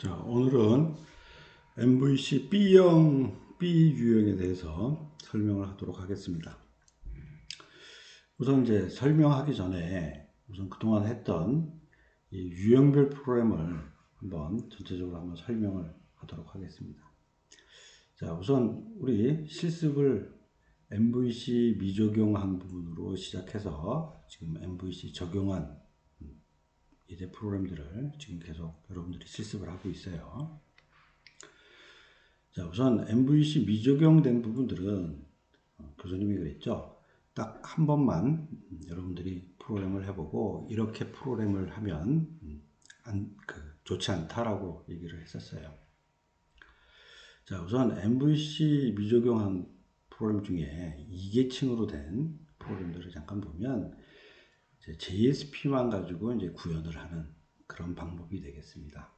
자, 오늘은 MVC B형, B 유형에 대해서 설명을 하도록 하겠습니다. 우선 이제 설명하기 전에 우선 그동안 했던 이 유형별 프로그램을 한번 전체적으로 한번 설명을 하도록 하겠습니다. 자, 우선 우리 실습을 MVC 미적용한 부분으로 시작해서 지금 MVC 적용한 이제 프로그램들을 지금 계속 여러분들이 실습을 하고 있어요. 자, 우선 MVC 미적용된 부분들은 교수님이 그랬죠. 딱 한 번만 여러분들이 프로그램을 해보고 이렇게 프로그램을 하면 좋지 않다라고 얘기를 했었어요. 자, 우선 MVC 미적용한 프로그램 중에 2계층으로 된 프로그램들을 잠깐 보면 이제 JSP만 가지고 이제 구현을 하는 그런 방법이 되겠습니다.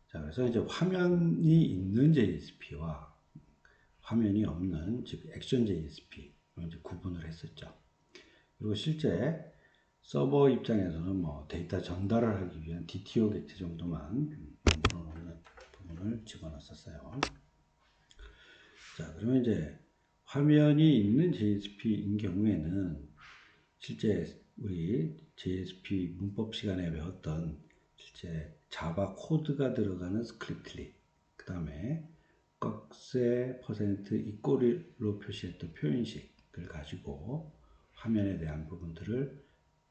자, 그래서 이제 화면이 있는 JSP와 화면이 없는, 즉 액션 JSP 이제 구분을 했었죠. 그리고 실제 서버 입장에서는 뭐 데이터 전달을 하기 위한 DTO 객체 정도만 만들어 놓는 부분을 집어넣었어요. 자, 그러면 이제 화면이 있는 JSP인 경우에는 실제 우리 JSP 문법 시간에 배웠던 실제 자바 코드가 들어가는 스크립트리, 그 다음에 꺽쇠 퍼센트 이꼬리로 표시했던 표현식을 가지고 화면에 대한 부분들을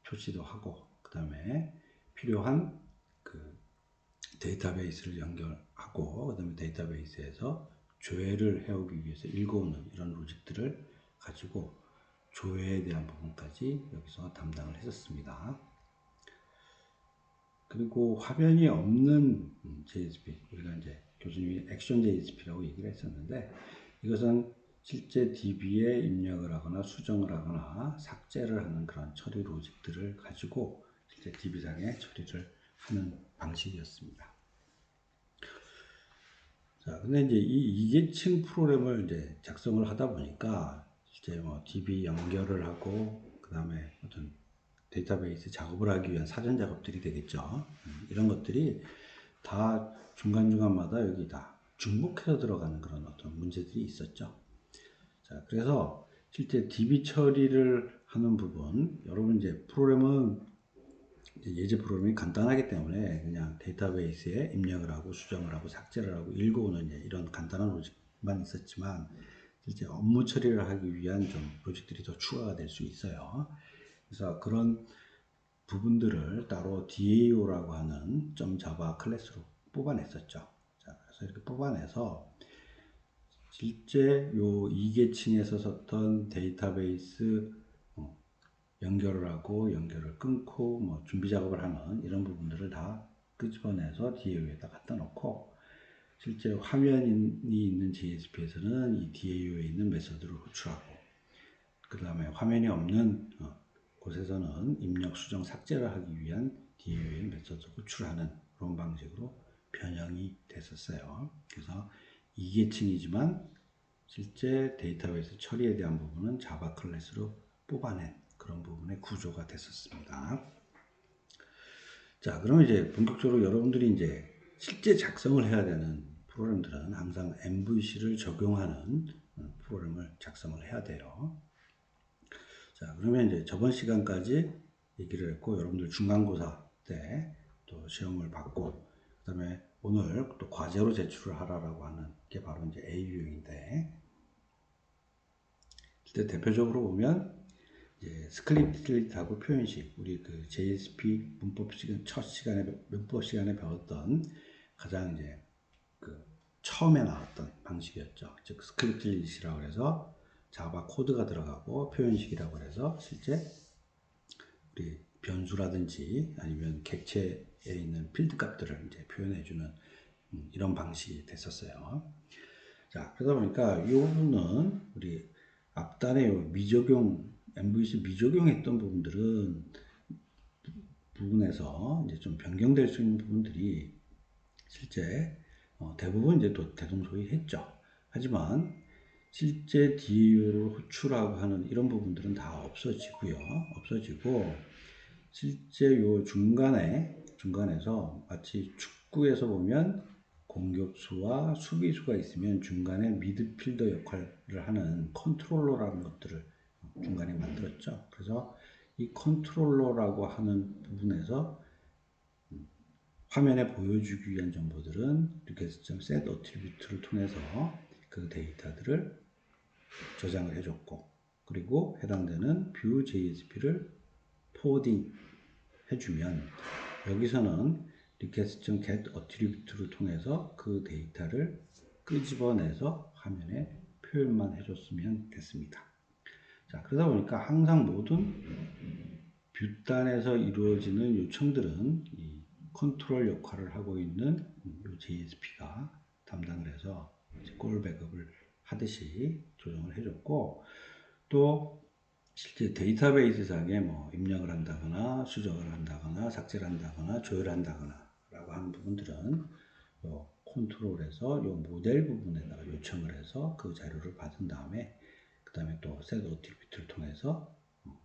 표시도 하고, 그 다음에 필요한 그 데이터베이스를 연결하고, 그 다음에 데이터베이스에서 조회를 해오기 위해서 읽어오는 이런 로직들을 가지고 조회에 대한 부분까지 여기서 담당을 했었습니다. 그리고 화면이 없는 JSP, 우리가 이제 교수님이 액션 JSP라고 얘기를 했었는데, 이것은 실제 DB에 입력을 하거나 수정을 하거나 삭제를 하는 그런 처리 로직들을 가지고 실제 DB상에 처리를 하는 방식이었습니다. 자, 근데 이제 이 2계층 프로그램을 이제 작성을 하다 보니까 실제 뭐 DB 연결을 하고, 그 다음에 어떤 데이터베이스 작업을 하기 위한 사전 작업들이 되겠죠. 이런 것들이 다 중간중간마다 여기 다 중복해서 들어가는 그런 어떤 문제들이 있었죠. 자, 그래서 실제 DB 처리를 하는 부분, 여러분 이제 프로그램은 이제 예제 프로그램이 간단하기 때문에 그냥 데이터베이스에 입력을 하고 수정을 하고 삭제를 하고 읽어오는 이런 간단한 로직만 있었지만, 실제 업무 처리를 하기 위한 좀 로직들이 더 추가가 될 수 있어요. 그래서 그런 부분들을 따로 DAO라고 하는 .java 클래스로 뽑아냈었죠. 자, 그래서 이렇게 뽑아내서 실제 요 2계층에서 썼던 데이터베이스 연결을 하고 연결을 끊고 뭐 준비 작업을 하는 이런 부분들을 다 끄집어내서 DAO에다 갖다 놓고, 실제 화면이 있는 JSP에서는 이 DAO에 있는 메서드를 호출하고, 그 다음에 화면이 없는 곳에서는 입력, 수정, 삭제를 하기 위한 DAO의 메서드를 호출하는 그런 방식으로 변형이 됐었어요. 그래서 2계층이지만 실제 데이터베이스 처리에 대한 부분은 자바 클래스로 뽑아낸 그런 부분의 구조가 됐었습니다. 자, 그러면 이제 본격적으로 여러분들이 이제 실제 작성을 해야 되는 프로그램들은 항상 MVC를 적용하는 프로그램을 작성을 해야 돼요. 자, 그러면 이제 저번 시간까지 얘기를 했고, 여러분들 중간고사 때 또 시험을 받고, 그 다음에 오늘 또 과제로 제출을 하라라고 하는 게 바로 이제 A 유형인데, 일단 대표적으로 보면 이제 스크립트하고 표현식, 우리 그 JSP 문법 시간 첫 시간에 문법 시간에 배웠던 가장 이제 그 처음에 나왔던 방식이었죠. 즉 스크립트이라고 해서 자바 코드가 들어가고, 표현식이라고 해서 실제 우리 변수라든지 아니면 객체에 있는 필드 값들을 이제 표현해주는 이런 방식이 됐었어요. 자, 그러다 보니까 이 부분은 우리 앞단에 미적용, MVC 미적용했던 부분에서 이제 좀 변경될 수 있는 부분들이 실제 대부분 이제 또 대동소이했죠. 하지만 실제 DAO를 호출하고 하는 이런 부분들은 다 없어지고, 실제 요 중간에 중간에서 마치 축구에서 보면 공격수와 수비수가 있으면 중간에 미드필더 역할을 하는 컨트롤러라는 것들을 중간에 만들었죠. 그래서 이 컨트롤러라고 하는 부분에서 화면에 보여주기 위한 정보들은 request.set attribute를 통해서 그 데이터들을 저장을 해줬고, 그리고 해당되는 Vue.jsp를 포워딩 해주면 여기서는 request.get attribute를 통해서 그 데이터를 끄집어내서 화면에 표현만 해줬으면 됐습니다. 자, 그러다 보니까 항상 모든 뷰단에서 이루어지는 요청들은 이 컨트롤 역할을 하고 있는 이 JSP가 담당을 해서 콜 백업을 하듯이 조정을 해줬고, 또 실제 데이터베이스 상에 뭐 입력을 한다거나 수정을 한다거나 삭제를 한다거나 조율한다거나 라고 하는 부분들은 요 컨트롤에서 요 모델 부분에다가 요청을 해서 그 자료를 받은 다음에 그 다음에 또 set attribute를 통해서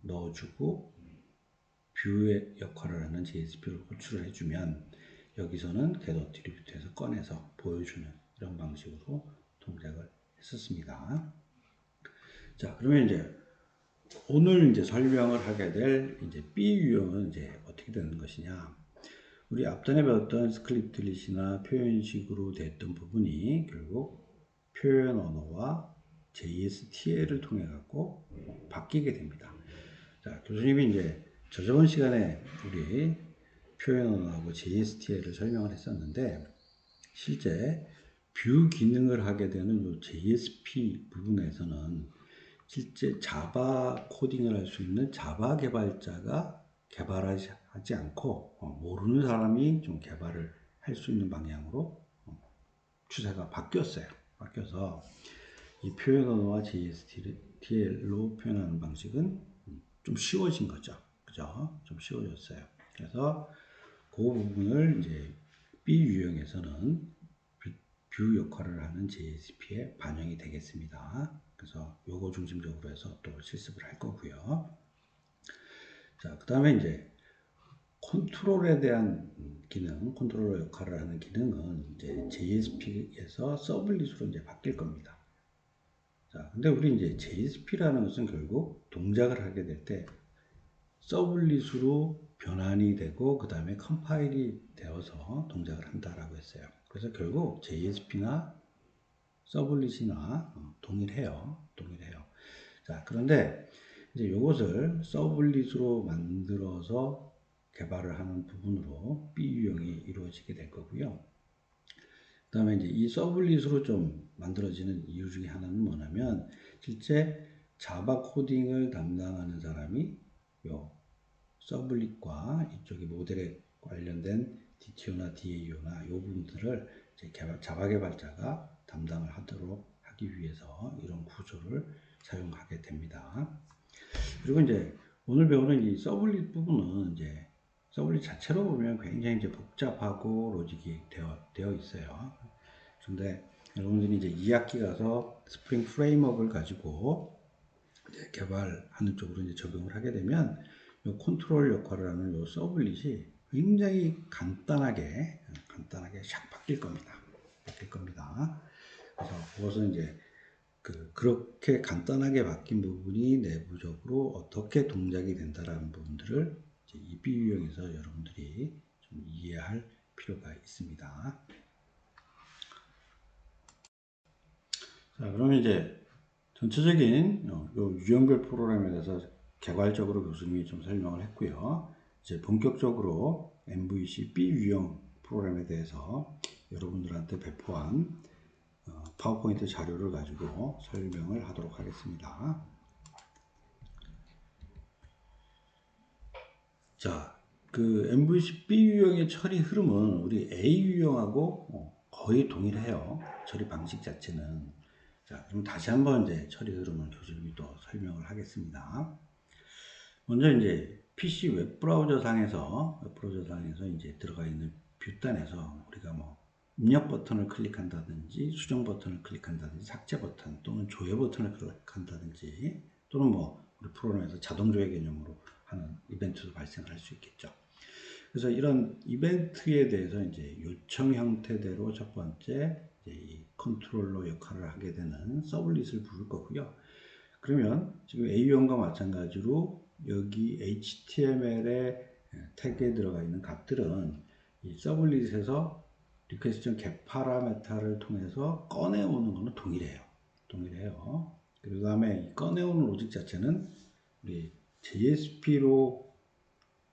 넣어주고 뷰의 역할을 하는 JSP를 호출을 해주면 여기서는 get attribute에서 꺼내서 보여주는 이런 방식으로 동작을 했었습니다. 자, 그러면 이제 오늘 이제 설명을 하게 될 이제 B 유형은 이제 어떻게 되는 것이냐. 우리 앞전에 배웠던 스크립트릿이나 표현식으로 됐던 부분이 결국 표현 언어와 JSTL을 통해 갖고 바뀌게 됩니다. 자, 교수님이 이제 저번 시간에 우리 표현 언어하고 JSTL을 설명을 했었는데, 실제 뷰 기능을 하게 되는 이 JSP 부분에서는 실제 자바 코딩을 할 수 있는 자바 개발자가 개발하지 않고 모르는 사람이 좀 개발을 할 수 있는 방향으로 추세가 바뀌었어요. 바뀌어서 이 표현 언어와 JSTL로 표현하는 방식은 좀 쉬워진 거죠. 그죠? 좀 쉬워졌어요. 그래서 그 부분을 이제 B 유형에서는 뷰 역할을 하는 JSP에 반영이 되겠습니다. 그래서 요거 중심적으로 해서 또 실습을 할 거고요. 자, 그 다음에 이제 컨트롤에 대한 기능, 컨트롤러 역할을 하는 기능은 이제 JSP에서 서블릿으로 이제 바뀔 겁니다. 자, 근데 우리 이제 JSP라는 것은 결국 동작을 하게 될 때 서블릿으로 변환이 되고 그 다음에 컴파일이 되어서 동작을 한다라고 했어요. 그래서 결국 JSP나 서블릿이나 동일해요. 자, 그런데 이제 이것을 서블릿으로 만들어서 개발을 하는 부분으로 B 유형이 이루어지게 될 거고요. 그 다음에 이제 이 서블릿으로 좀 만들어지는 이유 중에 하나는 뭐냐면, 실제 자바 코딩을 담당하는 사람이 요 서블릿과 이쪽에 모델에 관련된 DTO나 DAO나 이 부분들을 이제 자바 개발자가 담당을 하도록 하기 위해서 이런 구조를 사용하게 됩니다. 그리고 이제 오늘 배우는 이 서블릿 부분은 이제 서블릿 자체로 보면 굉장히 이제 복잡하고 로직이 되어 있어요. 근데 여러분들이 이제 2학기 가서 스프링 프레임워크를 가지고 이제 개발하는 쪽으로 이제 적용을 하게 되면 이 컨트롤 역할을 하는 이 서블릿이 굉장히 간단하게 샥 바뀔 겁니다. 그래서 그것은 이제 그렇게 간단하게 바뀐 부분이 내부적으로 어떻게 동작이 된다라는 부분들을 이제 이 B 유형에서 여러분들이 좀 이해할 필요가 있습니다. 자, 그러면 이제 전체적인 요 유형별 프로그램에 대해서 개괄적으로 교수님이 좀 설명을 했고요. 이제 본격적으로 MVC B 유형 프로그램에 대해서 여러분들한테 배포한 파워포인트 자료를 가지고 설명을 하도록 하겠습니다. 자, 그 MVC B 유형의 처리 흐름은 우리 A 유형하고 거의 동일해요. 처리 방식 자체는. 자, 그럼 다시 한번 이제 처리 흐름을 교수님이 또 설명을 하겠습니다. 먼저 이제 PC 웹브라우저 상에서 이제 들어가 있는 뷰단에서 우리가 뭐 입력 버튼을 클릭한다든지 수정 버튼을 클릭한다든지 삭제 버튼 또는 조회 버튼을 클릭한다든지 또는 뭐 우리 프로그램에서 자동 조회 개념으로 하는 이벤트도 발생할 수 있겠죠. 그래서 이런 이벤트에 대해서 이제 요청 형태대로 첫 번째 이제 이 컨트롤러 역할을 하게 되는 서블릿을 부를 거고요. 그러면 지금 A1과 마찬가지로 여기 HTML의 태그에 들어가 있는 값들은 이 서블릿에서 리퀘스트 get 파라메타를 통해서 꺼내오는 것은 동일해요. 그 다음에 이 꺼내오는 로직 자체는 우리 JSP로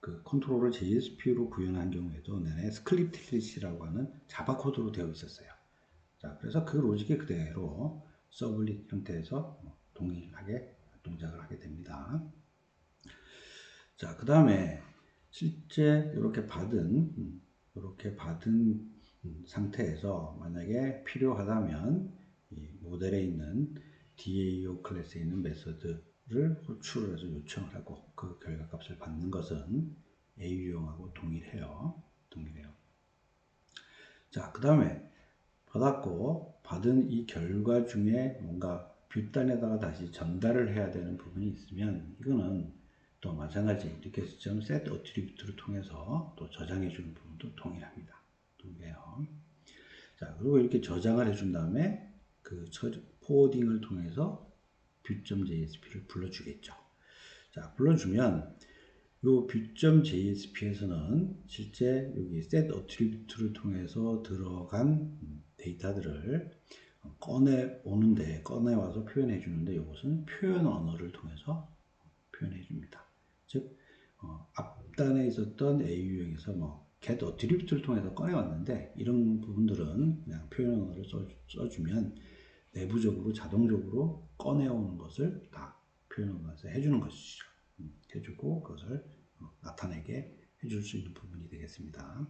그 컨트롤을 JSP로 구현한 경우에도 내내 스크립트릿이라고 하는 자바 코드로 되어 있었어요. 자, 그래서 그 로직이 그대로 서블릿 형태에서 동일하게 동작을 하게 됩니다. 자, 그 다음에 실제 이렇게 받은 상태에서 만약에 필요하다면 이 모델에 있는 DAO 클래스에 있는 메서드를 호출을 해서 요청을 하고 그 결과값을 받는 것은 A 유형하고 동일해요. 자, 그 다음에 받은 이 결과 중에 뭔가 뷰단에다가 다시 전달을 해야 되는 부분이 있으면 이거는 또 마찬가지 request.set attribute를 통해서 또 저장해 주는 부분도 동일합니다. 동일해요. 자, 그리고 이렇게 저장을 해준 다음에 그 포워딩을 통해서 view.jsp를 불러주겠죠. 자, 불러주면 요 view.jsp에서는 실제 여기 set attribute를 통해서 들어간 데이터들을 꺼내와서 표현해 주는데 이것은 표현 언어를 통해서 표현해 줍니다. 즉, 앞단에 있었던 A 유형에서 get attribute를 통해서 꺼내왔는데 이런 부분들은 그냥 표현 언어를 써주면 내부적으로 자동적으로 꺼내오는 것을 다 표현 언어에서 해주는 것이죠. 해주고 그것을 나타내게 해줄 수 있는 부분이 되겠습니다.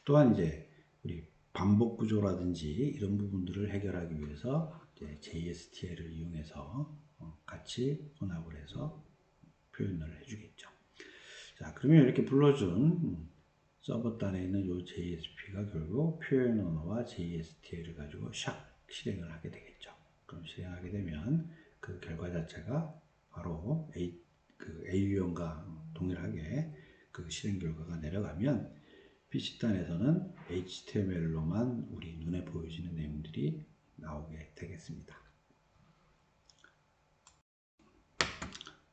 또한 이제 우리 반복 구조라든지 이런 부분들을 해결하기 위해서 이제 JSTL을 이용해서 같이 혼합을 해서 표현을 해주겠죠. 자, 그러면 이렇게 불러준 서버 단에 있는 이 JSP가 결국 표현 언어와 JSTL을 가지고 샥 실행을 하게 되겠죠. 그럼 실행하게 되면 그 결과 자체가 바로 A 유형과 동일하게 그 실행 결과가 내려가면 PC단에서는 HTML로만 우리 눈에 보여지는 내용들이 나오게 되겠습니다.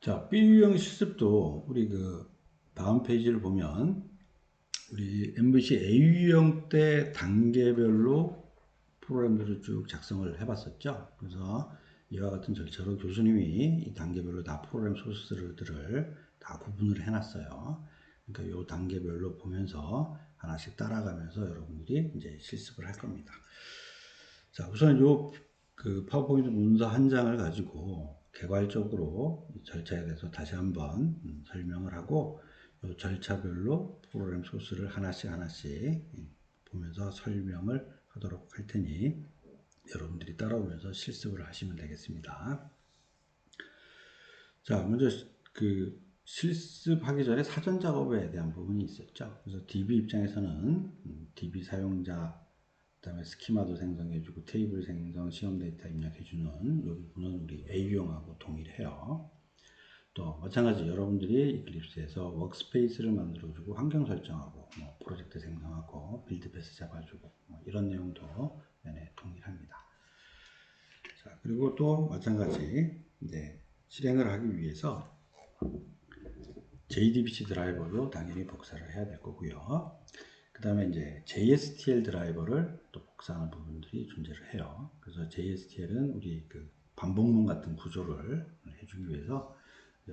자, B 유형 실습도 우리 그 다음 페이지를 보면 우리 MVC A 유형 때 단계별로 프로그램들을 쭉 작성을 해봤었죠. 그래서 이와 같은 절차로 교수님이 이 단계별로 다 프로그램 소스들을 다 구분을 해놨어요. 그러니까 이 단계별로 보면서 하나씩 따라가면서 여러분들이 이제 실습을 할 겁니다. 자, 우선 그 파워포인트 문서 한 장을 가지고 개괄적으로 절차에 대해서 다시 한번 설명을 하고 이 절차별로 프로그램 소스를 하나씩 보면서 설명을 하도록 할 테니 여러분들이 따라오면서 실습을 하시면 되겠습니다. 자, 먼저 그 실습하기 전에 사전 작업에 대한 부분이 있었죠. 그래서 DB 입장에서는 DB 사용자, 그 다음에 스키마도 생성해주고 테이블 생성, 시험 데이터 입력해주는 이 부분은 우리 A 유형하고 동일해요. 또 마찬가지 여러분들이 이클립스에서 워크스페이스를 만들어주고 환경 설정하고 프로젝트 생성하고 빌드 패스 잡아주고 이런 내용도 동일합니다. 자, 그리고 또 마찬가지 이제 실행을 하기 위해서 JDBC 드라이버도 당연히 복사를 해야 될 거고요. 그 다음에 이제 JSTL 드라이버를 또 복사하는 부분들이 존재를 해요. 그래서 JSTL은 우리 그 반복문 같은 구조를 해주기 위해서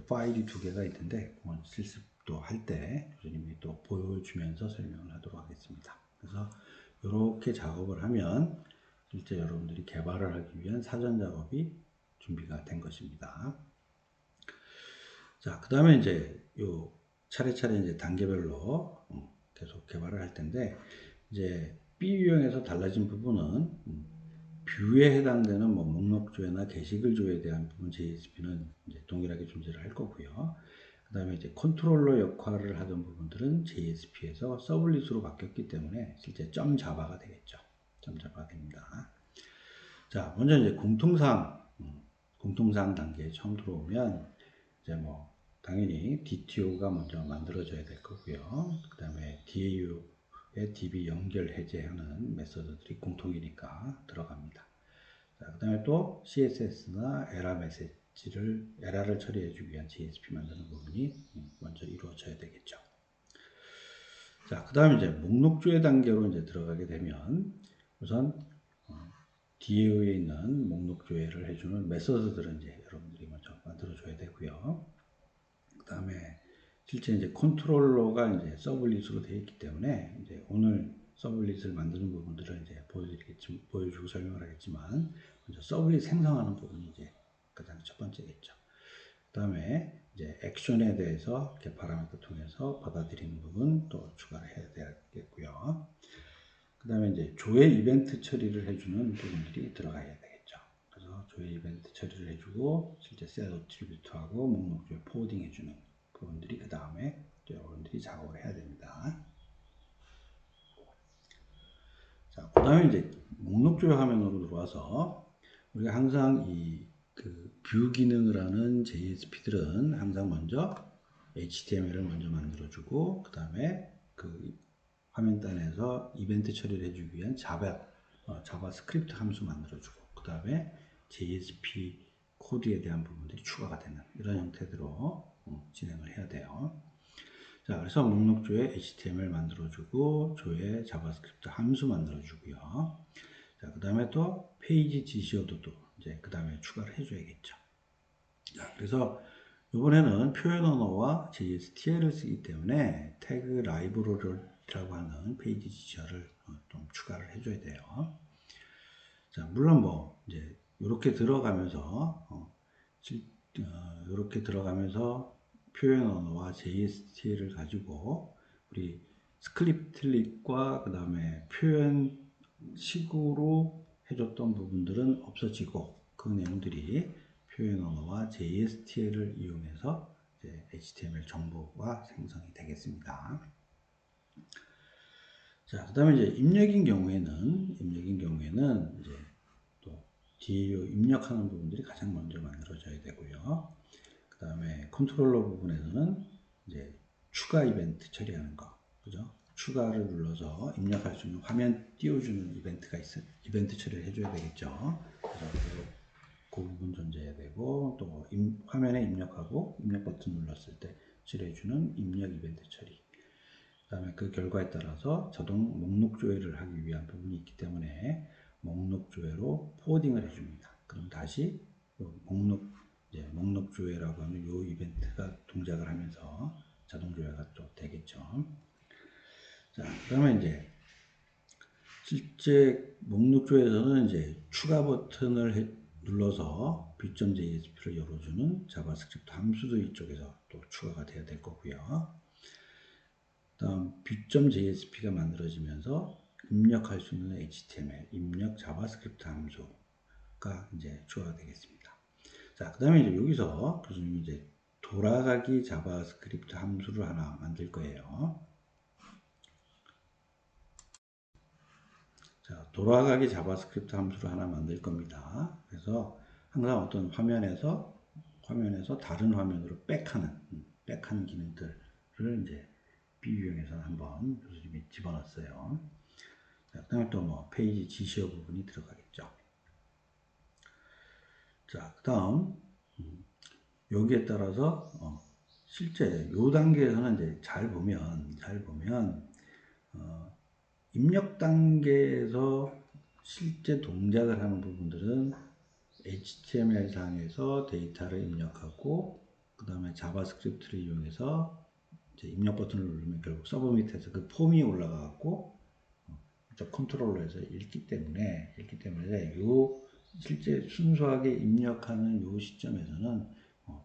파일이 두 개가 있는데 그건 실습도 할 때 교수님이 또 보여주면서 설명을 하도록 하겠습니다. 그래서 이렇게 작업을 하면 실제 여러분들이 개발을 하기 위한 사전 작업이 준비가 된 것입니다. 자, 그 다음에 이제 요 차례차례 이제 단계별로 계속 개발을 할 텐데 이제 B 유형에서 달라진 부분은 뷰에 해당되는 목록조회나 게시글조회에 대한 부분 JSP는 이제 동일하게 존재를 할 거고요. 그 다음에 이제 컨트롤러 역할을 하던 부분들은 JSP에서 서블릿으로 바뀌었기 때문에 실제 .자바가 되겠죠. .자바가 됩니다. 자, 먼저 이제 공통사항 단계에 처음 들어오면 이제 당연히 DTO가 먼저 만들어져야 될 거고요. 그 다음에 DAU의 DB 연결 해제하는 메서드들이 공통이니까 들어갑니다. 자, 그 다음에 또 CSS나 에러를 처리해주기 위한 JSP 만드는 부분이 먼저 이루어져야 되겠죠. 자, 그 다음에 이제 목록조회 단계로 이제 들어가게 되면 우선 DAU에 있는 목록조회를 해주는 메서드들은 이제 여러분들이 먼저 만들어줘야 되고요. 그 다음에 실제 이제 컨트롤러가 이제 서블릿으로 되어 있기 때문에 이제 오늘 서블릿을 만드는 부분들은 이제 보여주고 설명을 하겠지만 먼저 서블릿 생성하는 부분이 이제 가장 첫 번째겠죠. 그 다음에 이제 액션에 대해서 이렇게 파라미터 통해서 받아들이는 부분 또 추가를 해야 되겠고요. 그 다음에 이제 조회 이벤트 처리를 해주는 부분들이 들어가야 되겠죠. 그래서 조회 이벤트 처리를 해주고 실제 셋 어트리뷰트하고 목록 조회 포워딩 해주는 부분들이 그 다음에 여러분들이 작업을 해야 됩니다. 자, 그 다음에 이제 목록 조회 화면으로 들어와서 우리가 항상 뷰 기능을 하는 JSP들은 항상 먼저 HTML을 먼저 만들어주고 그 다음에 그 화면단에서 이벤트 처리를 해주기 위한 자바스크립트 함수 만들어주고 그 다음에 JSP 코드에 대한 부분들이 추가가 되는 이런 형태로 진행을 해야 돼요. 자, 그래서 목록조에 HTML 만들어주고 조에 자바스크립트 함수 만들어주고요. 자, 그 다음에 또 페이지 지시어도 이제 그 다음에 추가를 해줘야겠죠. 자, 그래서 이번에는 표현 언어와 JSTL을 쓰기 때문에 태그 라이브러리라고 하는 페이지 지시어를 좀 추가를 해줘야 돼요. 자, 물론 뭐 이제 이렇게 들어가면서 이렇게 들어가면서 표현 언어와 JSTL을 가지고 우리 스크립트릿과 그 다음에 표현식으로 해줬던 부분들은 없어지고 그 내용들이 표현 언어와 JSTL을 이용해서 이제 HTML 정보가 생성이 되겠습니다. 자, 그 다음에 이제 입력인 경우에는 이제 또 DAU 입력하는 부분들이 가장 먼저 만들어져야 되고요. 그 다음에 컨트롤러 부분에서는 이제 추가 이벤트 처리하는 거, 그죠? 추가를 눌러서 입력할 수 있는 화면 띄워주는 이벤트 처리를 해줘야 되겠죠. 그래서 그 부분 존재해야 되고, 또 화면에 입력하고 입력 버튼 눌렀을 때 처리해주는 입력 이벤트 처리. 그 다음에 그 결과에 따라서 자동 목록 조회를 하기 위한 부분이 있기 때문에 목록 조회로 포워딩을 해줍니다. 그럼 다시 목록 조회라고 하는 이 이벤트가 동작을 하면서 자동 조회가 또 되겠죠. 자, 그러면 이제 실제 목록 조회에서는 이제 추가 버튼을 눌러서 뷰.jsp를 열어주는 자바스크립트 함수도 이쪽에서 또 추가가 되어야 될 거고요. 다음 뷰.jsp가 만들어지면서 입력할 수 있는 HTML, 입력 자바스크립트 함수가 이제 추가가 되겠습니다. 자, 그 다음에 이제 여기서 교수님이 이제 돌아가기 자바스크립트 함수를 하나 만들 거예요. 자, 돌아가기 자바스크립트 함수를 하나 만들 겁니다. 그래서 항상 어떤 화면에서 다른 화면으로 백하는 기능들을 이제 비유형에서 한번 교수님이 집어넣었어요. 자, 그 다음에 또 뭐 페이지 지시어 부분이 들어가겠죠. 자, 그 다음 여기에 따라서 실제 요 단계에서는 이제 잘 보면 입력 단계에서 실제 동작을 하는 부분들은 HTML 상에서 데이터를 입력하고 그 다음에 자바스크립트를 이용해서 이제 입력 버튼을 누르면 결국 서버 밑에서 그 폼이 올라가고 컨트롤러에서 읽기 때문에 요 실제 순수하게 입력하는 요 시점에서는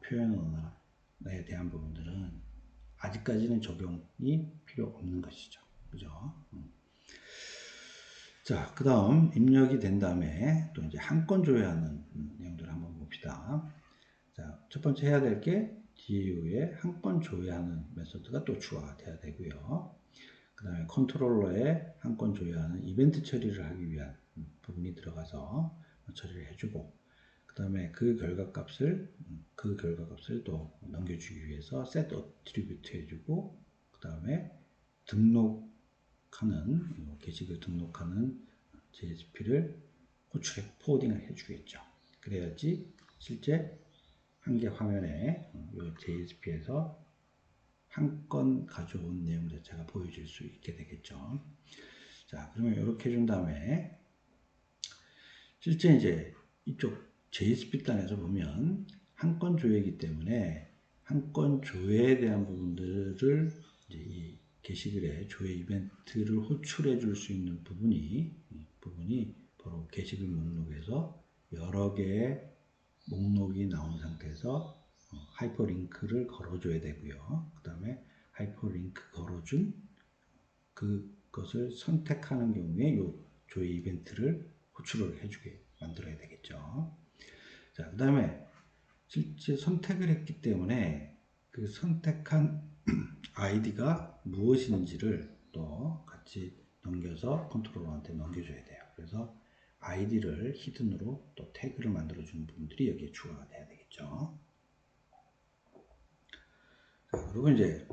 표현 언어에 대한 부분들은 아직까지는 적용이 필요 없는 것이죠. 그죠? 자, 그 다음 입력이 된 다음에 또 이제 한 건 조회하는 내용들을 한번 봅시다. 자, 첫 번째 해야 될 게 DAU에 한 건 조회하는 메소드가 또 추가가 돼야 되고요. 그 다음에 컨트롤러에 한 건 조회하는 이벤트 처리를 하기 위한 부분이 들어가서 처리를 해주고 그 다음에 그 결과값을 또 넘겨주기 위해서 set attribute 해주고, 그 다음에 등록하는 게시글 등록하는 JSP를 호출해 포워딩을 해주겠죠. 그래야지 실제 한 개 화면에 이 JSP에서 한 건 가져온 내용 자체가 보여질 수 있게 되겠죠. 자, 그러면 이렇게 해준 다음에 실제 이제 이쪽 JSP 단에서 보면 한 건 조회이기 때문에 한 건 조회에 대한 부분들을 이제 이 게시글에 조회 이벤트를 호출해 줄 수 있는 부분이 바로 게시글 목록에서 여러 개의 목록이 나온 상태에서 하이퍼링크를 걸어줘야 되고요. 그 다음에 하이퍼링크 걸어준 그것을 선택하는 경우에 이 조회 이벤트를 호출을 해주게 만들어야 되겠죠. 자, 그 다음에 실제 선택을 했기 때문에 그 선택한 아이디가 무엇인지를 또 같이 넘겨서 컨트롤러한테 넘겨줘야 돼요. 그래서 아이디를 히든으로 또 태그를 만들어주는 부분들이 여기에 추가가 돼야 되겠죠. 자, 그리고 이제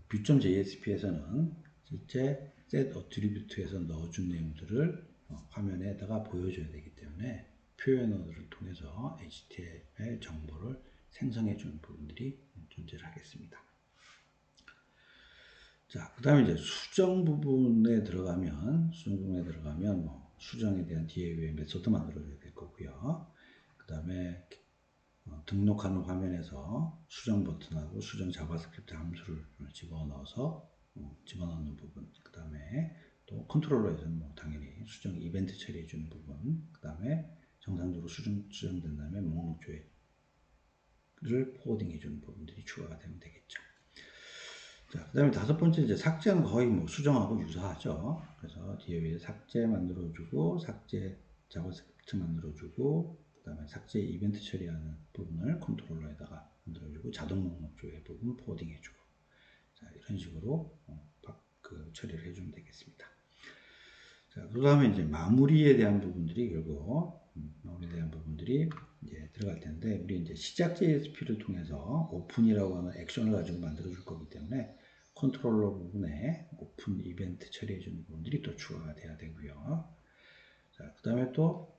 view.jsp에서는 실제 set attribute에서 넣어준 내용들을 화면에다가 보여줘야 되기 때문에 표현어들을 통해서 HTML 정보를 생성해 주는 부분들이 존재를 하겠습니다. 자, 그 다음에 이제 수정 부분에 들어가면 수정에 대한 DAU의 메소드 만들어줘야 될 거고요. 그 다음에 등록하는 화면에서 수정 버튼하고 수정 자바스크립트 함수를 집어넣는 부분, 그 다음에 또 컨트롤러에서는 당연히 수정 이벤트 처리해 주는 부분, 그 다음에 정상적으로 수정된 다음에 목록 조회를 포워딩해 주는 부분들이 추가가 되면 되겠죠. 자, 그 다음에 다섯 번째 이제 삭제는 거의 수정하고 유사하죠. 그래서 뒤에 삭제 만들어주고, 삭제 자바스크립트 만들어주고, 그 다음에 삭제 이벤트 처리하는 부분을 컨트롤러에다가 만들어주고, 자동 목록 조회 부분 포워딩 해주고, 자, 이런 식으로 처리를 해주면 되겠습니다. 자, 그 다음에 이제 마무리에 대한 부분들이 이제 들어갈 텐데, 우리 이제 시작 JSP를 통해서 오픈이라고 하는 액션을 가지고 만들어 줄 거기 때문에 컨트롤러 부분에 오픈 이벤트 처리해 주는 부분들이 또 추가가 돼야 되고요. 자, 그 다음에 또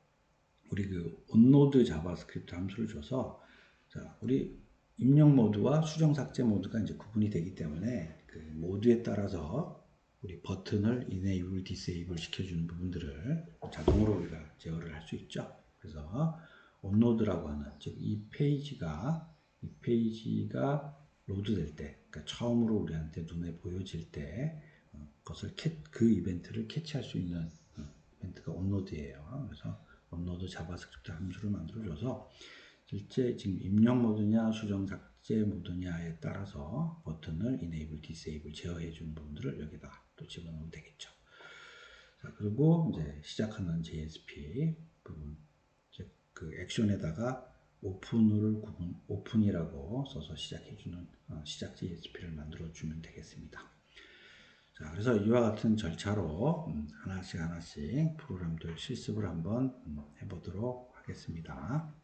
우리 온로드 자바스크립트 함수를 줘서, 자, 우리 입력 모드와 수정 삭제 모드가 이제 구분이 되기 때문에 그 모드에 따라서 우리 버튼을 enable, disable 시켜주는 부분들을 자동으로 우리가 제어를 할 수 있죠. 그래서 온로드라고 하는, 즉 이 페이지가 로드될 때, 그러니까 처음으로 우리한테 눈에 보여질 때 그 이벤트를 캐치할 수 있는 이벤트가 온로드예요. 그래서 온로드 자바스크립트 함수를 만들어줘서 실제 지금 입력 모드냐 수정 삭제 모드냐에 따라서 버튼을 enable, disable 제어해 주는 부분들을 여기다가 또 집어넣으면 되겠죠. 자, 그리고 이제 시작하는 JSP 부분, 즉 그 액션에다가 오픈이라고 써서 시작해주는 시작 JSP를 만들어주면 되겠습니다. 자, 그래서 이와 같은 절차로 하나씩 프로그램들 실습을 한번 해보도록 하겠습니다.